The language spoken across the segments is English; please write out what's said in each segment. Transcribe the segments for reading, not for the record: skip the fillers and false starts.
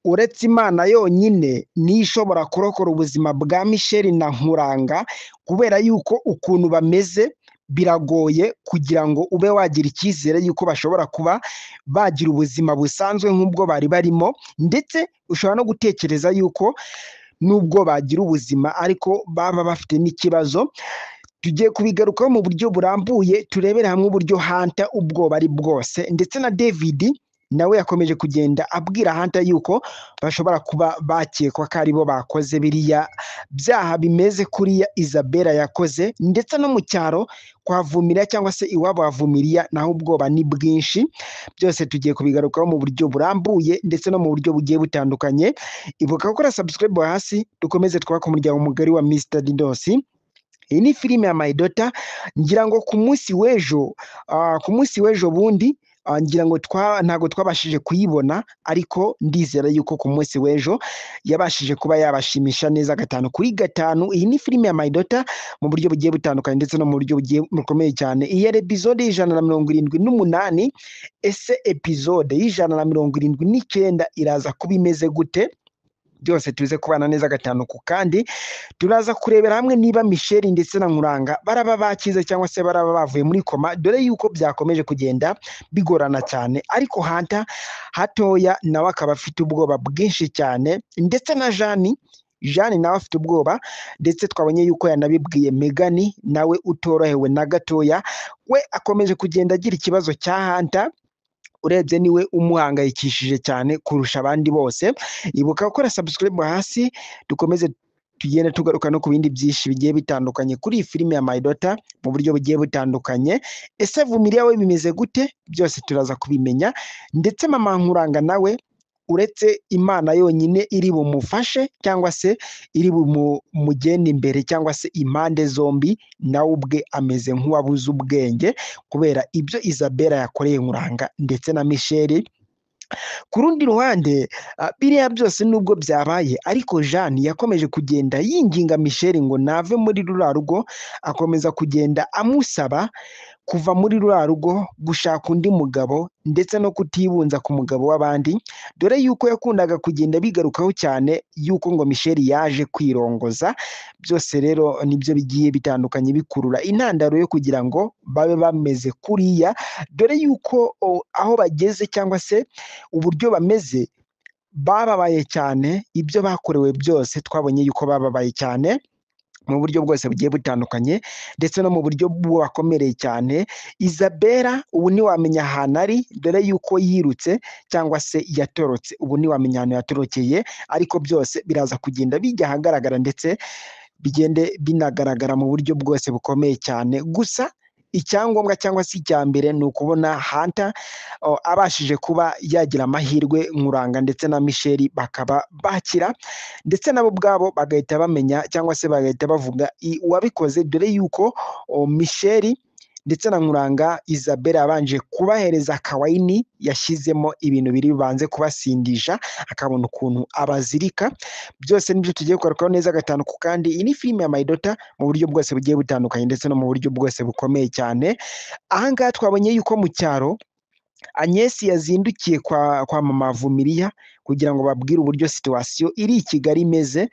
uretse Imana yonyine niyo ishobora kurokora ubuzima bwa Michel na Nkuranga, kubera yuko ukuntu bameze biragoye kugira ngo ube wagira icyizere yuko bashobora kuba bagira ubuzima busanzwe nk'ubwo bari barimo, ndetse ushobora no gutekereza yuko nubwo bagira ubuzima ariko baba bafite n'ikibazo. Tugiye kubigarukaho mu buryo burambuye, turebere hamwe uburyo Hunter ubwoba ari bwose, ndetse na David nawe yakomeje kugenda abwira Hunter yuko bashobora kuba bakekwa ko aribo bakoze biriya byaha bimeze kuriya Isabella yakoze, ndetse no mu cyaro kwa Vumiriya cyangwa se iwabo wa Vumiriya naho ubwoba ni bwinshi. Byose tugiye kubigarukaho mu buryo burambuye ndetse no mu buryo bugiye butandukanye. Ibuka gukora subscribe hasi, dukomeze twubake umuryango mugari wa Mr Didos. Iyi ni filime ya My Daughter, ngira ngo ku munsi w'ejo bundi ngira ngo ntago twabashije kuyibona, ariko ndizera yuko ku munsi w'ejo yabashije kuba yabashimisha neza 5/5. Iyi ni filime ya My Daughter mu buryo bugiye butandukanye ndetse no mu buryo bugiye bukomeye cyane. Iyi episode y'178, ese episode y'179 iraza kuba imeze gute? Byose tuze kubana neza 5 ku kandi, turaza kurebera hamwe niba Michel ndetse na Nkuranga baraba bakize cyangwa se baraba bavuye muri koma, dore yuko byakomeje kugenda bigorana cyane. Ariko Hunter hatoya nawe akaba afite ubwoba bwinshi cyane, ndetse na Jeanne nawe afite ubwoba, ndetse twabonye yuko yanabibwiye Megan nawe utorohewe na gatoya. We akomeje kugenda agira ikibazo cya Hunter, urebye niwe umuhangayikishije cyane kurusha abandi bose. Ibuka gukora subscribe hasi, dukomeze tugende tugaruka no ku bindi byinshi bigiye bitandukanye kuri iyi filime ya My Daughter mu buryo bugiye butandukanye. Ese Vumiriya we bimeze gute? Byose turaza kubimenya. Ndetse mama Nkuranga nawe, uretse Imana yonyine iri bumufashe cyangwa se iri bumugenda imbere cyangwa se impande zombi, nawe ubwe ameze nk'uwabuze ubwenge kubera ibyo Isabella yakoreye Nkuranga ndetse na Michel. Ku rundi ruhande biriya byose nubwo byabaye, ariko Jeanne yakomeje kugenda yinginga Michel ngo nave muri ruriya rugo, akomeza kugenda amusaba kuva muri ruriya rugo, gushaka undi mugabo ndetse no kutibunza ku mugabo w'abandi, dore yuko yakundaga kugenda bigarukaho cyane yuko ngo Michel yaje kwirongoza. Byose rero nibyo bigiye bitandukanye bikurura intandaro yo kugira ngo babe bameze kuriya, dore yuko aho bageze cyangwa se uburyo bameze bababaye cyane. Ibyo bakorewe byose twabonye yuko bababaye cyane mu buryo bwose bugiye butandukanye, ndetse no mu buryo bwakomereye cyane. Isabella ubu ntiwamenya ahantu ari, dore yuko yirutse cyangwa se yatorotse, ubu ntiwamenya ahantu yatorokeye, ariko byose biraza kugenda bijya ahagaragara ndetse bigende binagaragara mu buryo bwose bukomeye cyane. Gusa icyangombwa cyangwa se icya mbere ni ukubona Hunter abashije kuba yagira amahirwe, Nkuranga ndetse na Michel bakaba bakira, ndetse nabo ubwabo bagahita bamenya cyangwa se bagahita bavuga uwabikoze, dore yuko Michel ndetse na Nkuranga Isabella yabanje kubahereza kawaini yashyizemo ibintu biri bibanze kubasindisha, akabona ukuntu abazirika. Byose nibyo tugiye kugarukaho neza 5 ku kandi. Iyi ni filime ya My Daughter mu buryo bwose bugiye butandukanye ndetse no mu buryo bwose bukomeye cyane. Ahangaha twabonye yuko mu cyaro Agnes yazindukiye kwa mama Vumiriya kugira ngo babwire uburyo situation iri i Kigali imeze,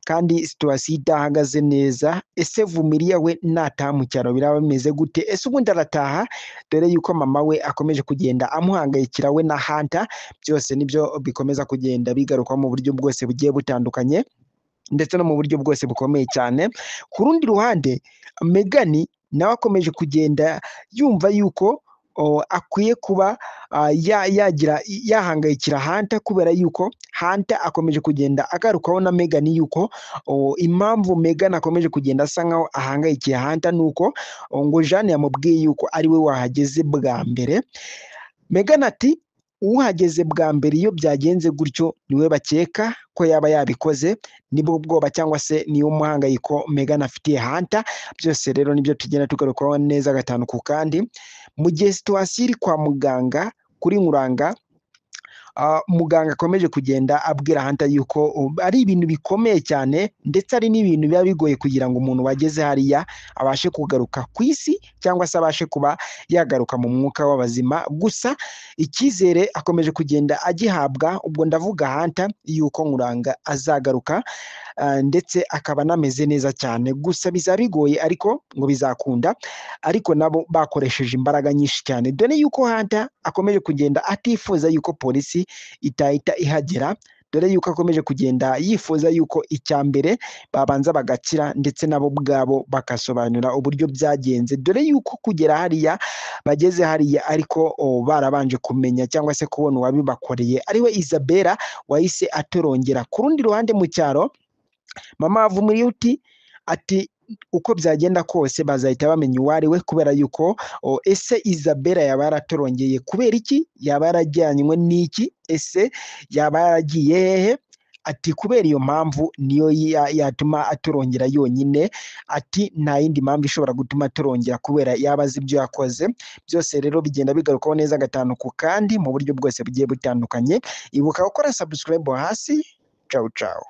kandi situation idahagaze neza. Ese Vumiriya we nataha mu cyaro biraba bimeze gute? Ese ubundi arataha? Dore yuko mama we akomeje kugenda amuhangayikira we na Hunter. Byose nibyo bikomeza kugenda bigaruka mu buryo bwose bugiye butandukanye ndetse no mu buryo bwose bukomeye cyane. Ku rundi ruhande Megan nawe akomeje kugenda yumva yuko akwiye kuba yahangayikira Hunter, kubera yuko Hunter akomeje kugenda agarukaho na Megan yuko impamvu Megan akomeje kugenda asa nkaho ahangayikiye Hunter nuko ngo Jeanne yamubwiye yuko ari we wahageze bwa mbere. Megan ati uhageze bwa mbere iyo byagenze gutyo niwe bakeka ko yaba yabikoze. Nibwo bwoba cyangwa se niyo muhangayiko Megan afitiye Hunter. Byose rero nibyo tugenda tugarukaho neza 5 ku kandi. Mu gihe situation iri kwa muganga kuri Nkuranga, muganga akomeje kugenda abwira Hunter yuko ari ibintu bikomeye cyane ndetse ari n'ibintu biba bigoye kugira ngo umuntu wageze hariya abashe kugaruka ku isi cyangwa se abashe kuba yagaruka mu mwuka w'abazima. Gusa icyizere akomeje kugenda agihabwa, ubwo ndavuga Hunter, yuko Nkuranga azagaruka ndetse akaba anameze neza cyane. Gusa bizaba bigoye ariko ngo bizakunda, ariko nabo bakoresheje imbaraga nyinshi cyane, dore yuko Hunter akomeje kugenda atifuza yuko polisi itahita ihagera, dore yuko akomeje kugenda yifuza yuko icya mbere babanza bagakira ndetse nabo ubwabo bagasobanura uburyo byagenze, dore yuko kugera hariya bageze hariya ariko barabanje kumenya cyangwa se kubona uwabibakoreye ariwe Isabella wahise atorongera. Ku rundi ruhande mu cyaro, mama Vumiliyuti ati uko byagenda kose bazahita bamenya uwo ari we, kubera yuko ese Isabella yaba yaratorongeye kubera iki, yaba yarajyanywe n'iki, ese yaba yaragiye hehe? Ati kubera iyo mpamvu niyo yatuma atorongera yonyine, ati nta yindi mpamvu ishobora gutuma atorongera kubera yaba azi ibyo yakoze. Byose rero bigenda bigarukaho neza gatanu ku kandi mu buryo bwose bugiye butandukanye. Ibuka gukora subscribe hasi. Ciao ciao.